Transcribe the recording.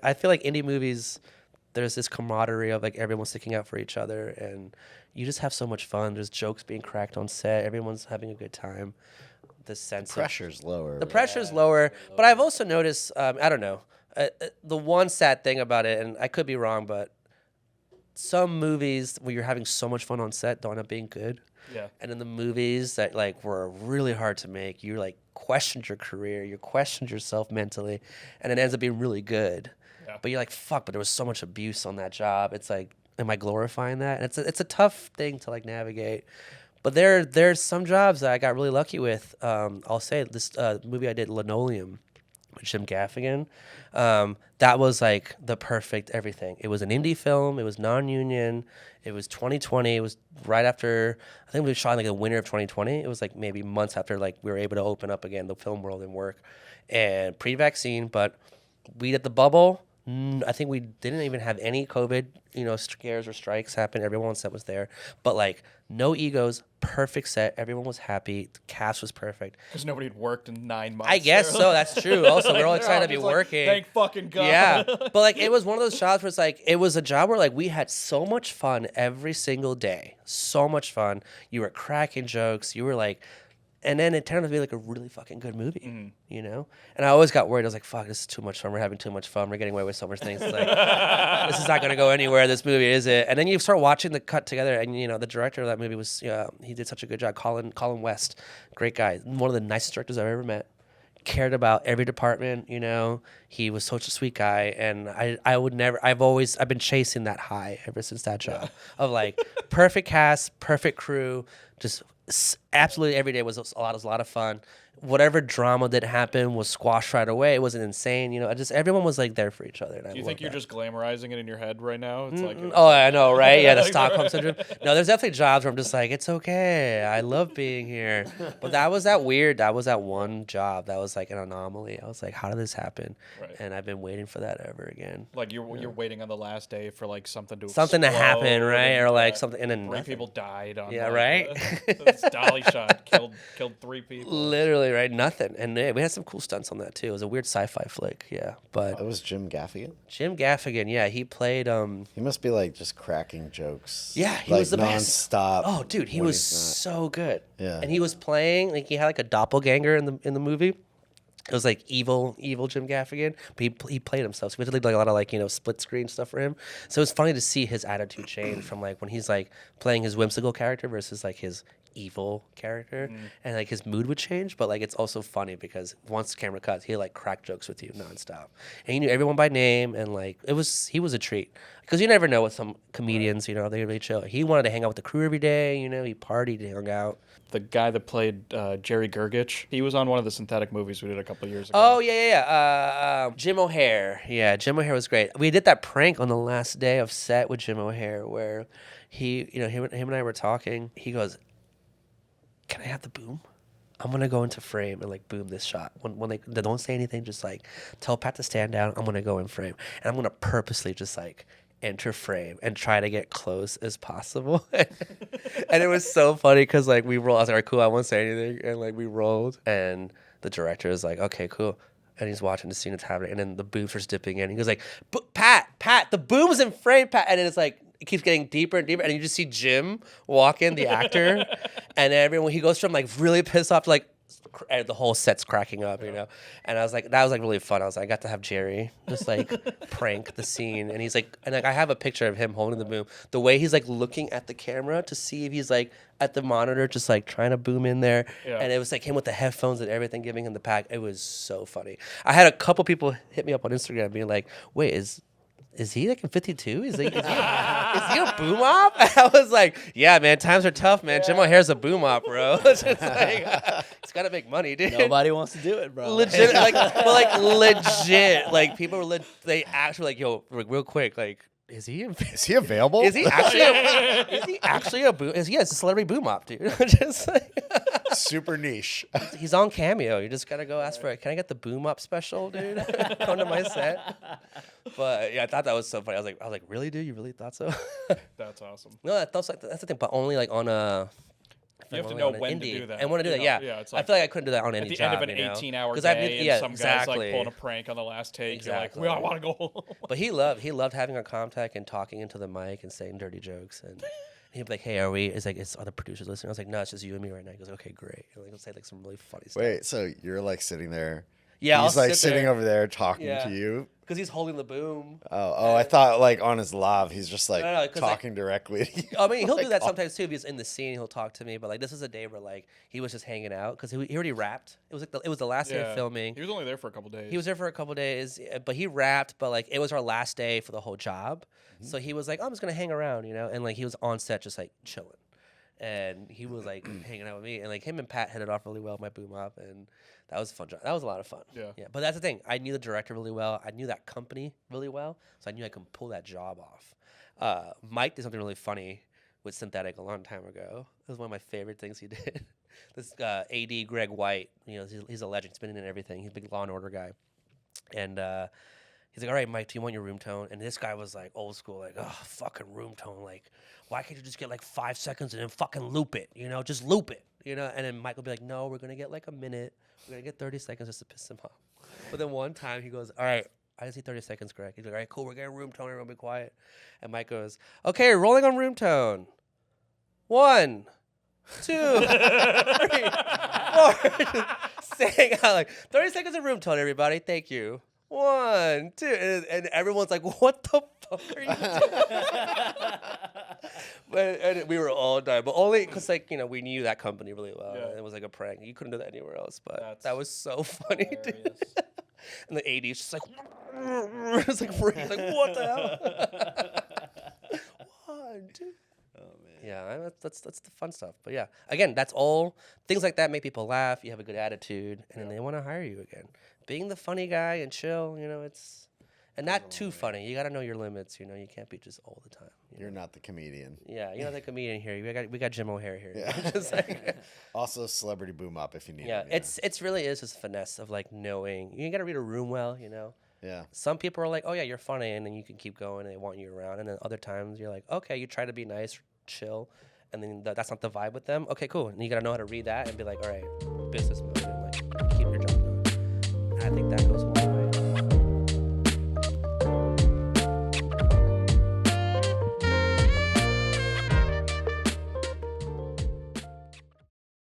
I feel like indie movies, there's this camaraderie of like everyone sticking out for each other, and you just have so much fun. There's jokes being cracked on set. Everyone's having a good time. The sense pressure's lower. The pressure's lower, but I've also noticed. I don't know. The one sad thing about it, and I could be wrong, but some movies where you're having so much fun on set don't end up being good. Yeah. And in the movies that like were really hard to make, you like questioned your career, you questioned yourself mentally, and it ends up being really good. Yeah. But you're like, fuck, but there was so much abuse on that job. It's like, am I glorifying that? And it's a tough thing to like navigate. But there's some jobs that I got really lucky with. I'll say this movie I did, Linoleum, with Jim Gaffigan. That was like the perfect everything. It was an indie film. It was non-union. It was 2020. It was right after, I think we shot in like the winter of 2020. It was like maybe months after like we were able to open up again, the film world and work. And pre-vaccine, but we did the bubble. I think we didn't even have any COVID, scares or strikes happen. Everyone on set was there. But like no egos, perfect set. Everyone was happy. The cast was perfect. Because nobody had worked in 9 months. I guess so. That's true. Also, we're all excited to be working. Thank fucking God. Yeah. But like it was one of those jobs where it's like, it was a job where like we had so much fun every single day. So much fun. You were cracking jokes. You were like, and then it turned out to be like a really fucking good movie, And I always got worried. I was like, fuck, this is too much fun. We're having too much fun. We're getting away with so much things. It's like, this is not going to go anywhere, this movie, is it? And then you start watching the cut together, and, the director of that movie was, he did such a good job. Colin West, great guy. One of the nicest directors I've ever met. Cared about every department, He was such a sweet guy, and I've been chasing that high ever since that job of like perfect cast, perfect crew, just absolutely every day was a lot of fun. Whatever drama that happened was squashed right away. It wasn't insane, everyone was like there for each other. Do you think you're just glamorizing it in your head right now? It's like oh, I know, right? Yeah, the Stockholm syndrome. No, there's definitely jobs where I'm just like, it's okay. I love being here. But that was that one job that was like an anomaly. I was like, how did this happen? Right. And I've been waiting for that ever again. Like you're waiting on the last day for like something to happen, right? Or like something, and then 3 nothing. people died on. Yeah, like, right. This dolly shot killed 3 people. Literally, right? Nothing. And yeah, we had some cool stunts on that too. It was a weird sci-fi flick, yeah. But It was Jim Gaffigan? Jim Gaffigan, yeah, he played. He must be like just cracking jokes. Yeah, he like, was the best. nonstop. Oh, dude, he was so good. Yeah. And he was playing like he had like a doppelganger in the movie. It was like evil Jim Gaffigan, but he played himself. So we had to do like a lot of like split screen stuff for him. So it's funny to see his attitude change from like when he's like playing his whimsical character versus like his evil character, and like his mood would change. But like it's also funny because once the camera cuts, he like crack jokes with you nonstop, and he knew everyone by name, and like he was a treat because you never know with some comedians, they're really chill. He wanted to hang out with the crew every day, he partied, he hung out. The guy that played Jerry Gergich, he was on one of the synthetic movies we did a couple of years ago. Oh yeah. Jim O'Hare. Yeah, Jim O'Hare was great. We did that prank on the last day of set with Jim O'Hare where him and I were talking. He goes, "Can I have the boom? I'm gonna go into frame and like boom this shot. When they don't say anything, just like tell Pat to stand down. I'm gonna go in frame, and I'm gonna purposely just like enter frame and try to get close as possible." And it was so funny because like we rolled. I was like, "All right, cool. I won't say anything," and like we rolled, and the director is like, "Okay, cool." And he's watching the scene that's happening, and then the boom starts dipping in. He goes like, Pat, the boom's in frame, Pat." And then it's like, it keeps getting deeper and deeper, and you just see Jim walk in, the actor, and everyone, he goes from like really pissed off to like, the whole set's cracking up, And I was like, that was like really fun. I got to have Jerry just like prank the scene, and he's like, and like I have a picture of him holding the boom. The way he's like looking at the camera to see if he's like at the monitor, just like trying to boom in there, and it was like him with the headphones and everything, giving him the pack. It was so funny. I had a couple people hit me up on Instagram being like, "Wait, is he like in 52? Is he a boom op?" I was like, "Yeah, man, times are tough, man. Jim O'Hare's a boom op, bro." It's just like, he's got to make money, dude. Nobody wants to do it, bro. Legit, legit. Like people were, they actually like, "Yo, real quick, like, is he available? Is he actually a boom? Is he a celebrity boom op, dude?" Just like, super niche. he's on Cameo. You just gotta go ask for it. "Can I get the boom up special, dude? Come to my set." But yeah, I thought that was so funny. I was like, "Really, dude? You really thought so?" That's awesome. No, that's the thing. But only like on a You have to I'm know on an when to indie. do that, And want to do you that, know? yeah. Yeah, it's I like feel like I couldn't do that on any At the job. end of an 18-hour 'Cause day, and some guy's exactly. like pulling a prank on the last take. Exactly. You're like, I want to go home. But he loved having a contact and talking into the mic and saying dirty jokes. And he'd be like, "Hey, are we?" It's like, "It's other producers listening." I was like, "No, it's just you and me right now." He goes, "Okay, great." And like, he'll say like some really funny stuff. Wait, so you're like sitting there. Yeah, He's I'll like sit sitting there. over there talking Yeah. to you. Because he's holding the boom. Oh, I thought like on his lav, he's just like No, 'cause, like- talking directly to you. I mean, he'll do Like, that sometimes too. Because in the scene, he'll talk to me. But like, this is a day where like he was just hanging out because he already wrapped. It was like it was the last day of filming. He was only there for a couple days. He was there for a couple days, but he wrapped. But like, it was our last day for the whole job. So he was like, "I'm just gonna hang around," and like he was on set just like chilling. And he was like hanging out with me, and like him and Pat hit it off really well, my boom up, and that was a fun job. That was a lot of fun. Yeah. But that's the thing. I knew the director really well. I knew that company really well, so I knew I could pull that job off. Mike did something really funny with Synthetic a long time ago. It was one of my favorite things he did. This AD Greg White, he's a legend. He's been in everything. He's a big Law and Order guy, and he's like, "All right, Mike, do you want your room tone?" And this guy was like old school, like, "Oh, fucking room tone. Like, why can't you just get like 5 seconds and then fucking loop it? Just loop it, And then Mike will be like, "No, we're gonna get like a minute. We're gonna get 30 seconds just to piss him off." But then one time he goes, "All right, I just need 30 seconds, Greg." He's like, "All right, cool. We're getting room tone. Everyone be quiet." And Mike goes, "Okay, rolling on room tone. 1, 2, 3, 4." Saying out like 30 seconds of room tone, everybody. Thank you. 1, 2, and everyone's like, "What the fuck are you doing?" and we were all dying, but only because we knew that company really well. Yeah. It was like a prank. You couldn't do that anywhere else, but That's that was so funny, dude. hilarious. And the AD's just like, it's like freaking, like, what the hell? 1, 2. Oh man. Yeah, that's the fun stuff. But yeah, again, that's all things like that make people laugh. You have a good attitude, and then they want to hire you again. Being the funny guy and chill, it's and not too funny. You got to know your limits. You can't be just all the time. You're not the comedian. Yeah, you're not the comedian here. We got Jim O'Hare here. Yeah. Just like, Also, celebrity boom up if you need. yeah, him, it's really is just finesse of like knowing. You got to read a room well. Yeah. Some people are like, "Oh yeah, you're funny," and then you can keep going and they want you around. And then other times you're like, "Okay, you try to be nice, chill," and then that's not the vibe with them. Okay, cool. And you gotta know how to read that and be like, "All right, business mode," and like keep your job going. And I think that goes a long way.